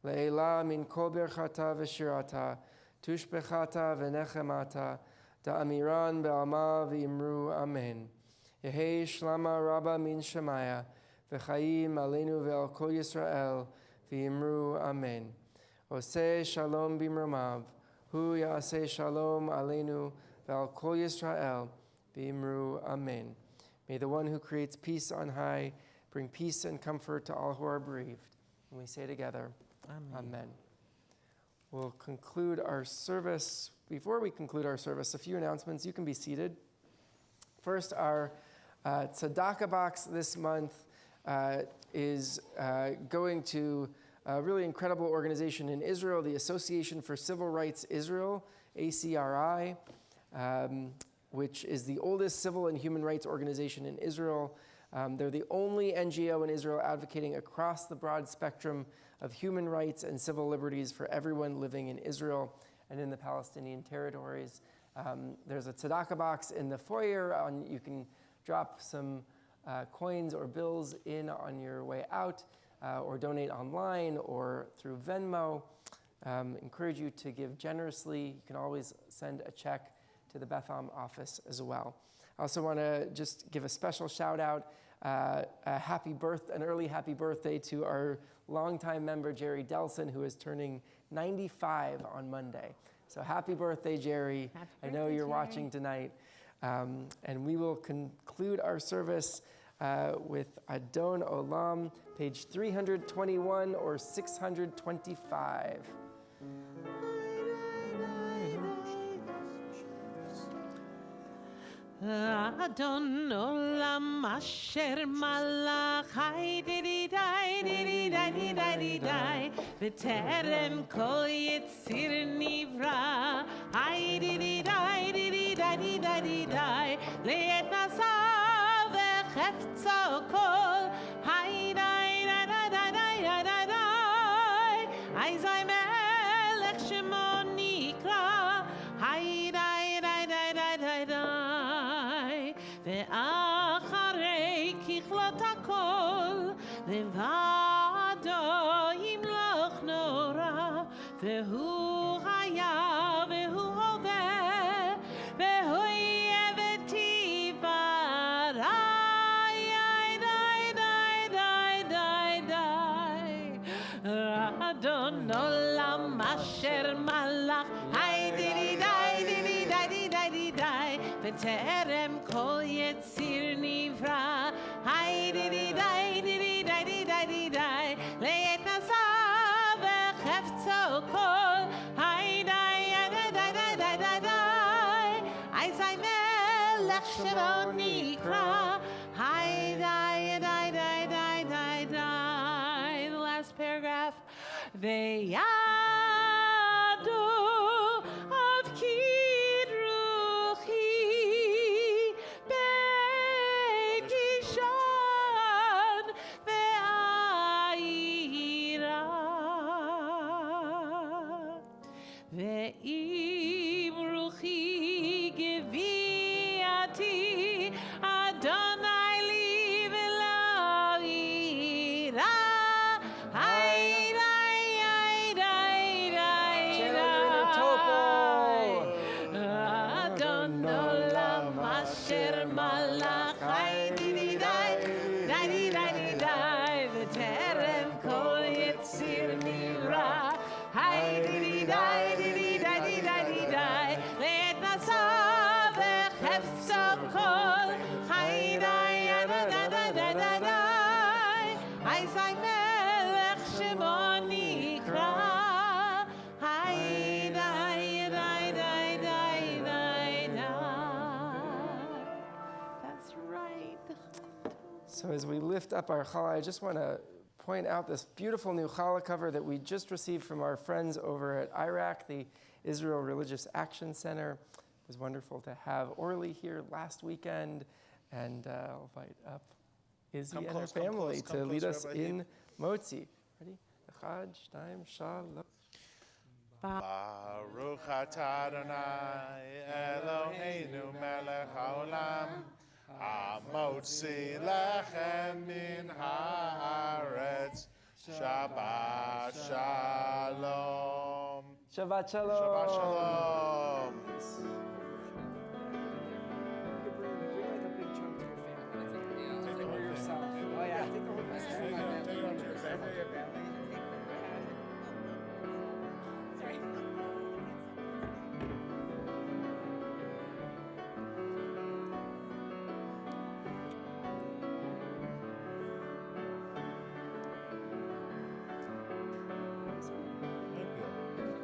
S5: le'ela min kol berchata v'shirata, tushbechata v'nechemata, da'amiran be'alma v'imru amen. Yehei shlama rabba min shemaya, v'chayim aleinu ve'al kol Yisrael, v'imru amen. Oseh shalom bimromav, hu ya'aseh shalom aleinu ve'al kol Yisrael, v'imru amen. May the one who creates peace on high bring peace and comfort to all who are bereaved. And we say together, Amen. We'll conclude our service. Before we conclude our service, a few announcements. You can be seated. First, our tzedakah box this month is going to a really incredible organization in Israel, the Association for Civil Rights Israel, ACRI, which is the oldest civil and human rights organization in Israel. They're the only NGO in Israel advocating across the broad spectrum of human rights and civil liberties for everyone living in Israel and in the Palestinian territories. There's a tzedakah box in the foyer. You can drop some coins or bills in on your way out, or donate online or through Venmo. Encourage you to give generously. You can always send a check to the Betham office as well. I also want to just give a special shout out, an early happy birthday to our longtime member, Jerry Delson, who is turning 95 on Monday. So happy birthday, Jerry. I know you're watching tonight. And we will conclude our service with Adon Olam, page 321 or 625.
S3: Adon olam asher malach hay didi dai v'terem kol yitzir nivra hay didi dai le'et nasa v'chefzo kol hay dai hay zay melech shemo nikra hay dai ואחרי ככלות הכל לבדו ימלוך נורא והוא היה והוא הווה והוא יהיה ותברא אדון עולם אשר מלך היי דידי די בטרם כל יציר נברא היי דידי די לעת נשא וחפצו כל היי די היי זי מלך שבו נקרא היי די the last paragraph וידו of ואם רוחי גוויעתי אדוני לי ולא יירא היי די אדון עולם אשר מלך היי די וטרם כל יציר נברא היי די לעת נשא וחפצו כל היי די היי זי מלך
S5: So as we lift up our challah, I just want to point out this beautiful new challah cover that we just received from our friends over at IRAC, the Israel Religious Action Center. It was wonderful to have Orly here last weekend, and I'll invite up Izzy and her family to lead us in Motzi. Ready? Echad, shtayim, shalom.
S2: Baruch atah Adonai Eloheinu melech haolam hamotzi lechem min haaretz. Shabbat shalom.
S5: Shabbat shalom.
S2: Shabbat shalom.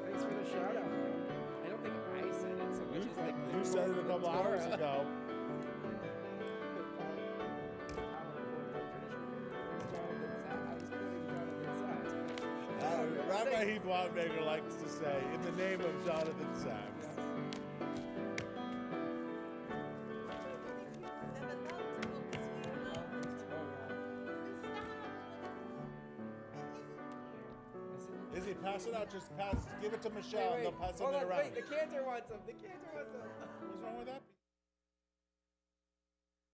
S5: Thanks for the shout out. I don't think I said it so much as like
S2: You said it a couple hours ago. Rabbi Heath Wanmaker likes to say, in the name of Jonathan Sachs. Izzy, pass it out. Just give it to Michelle and they'll pass it around.
S5: Wait, the cantor wants them. The cantor wants them.
S2: What's wrong with that?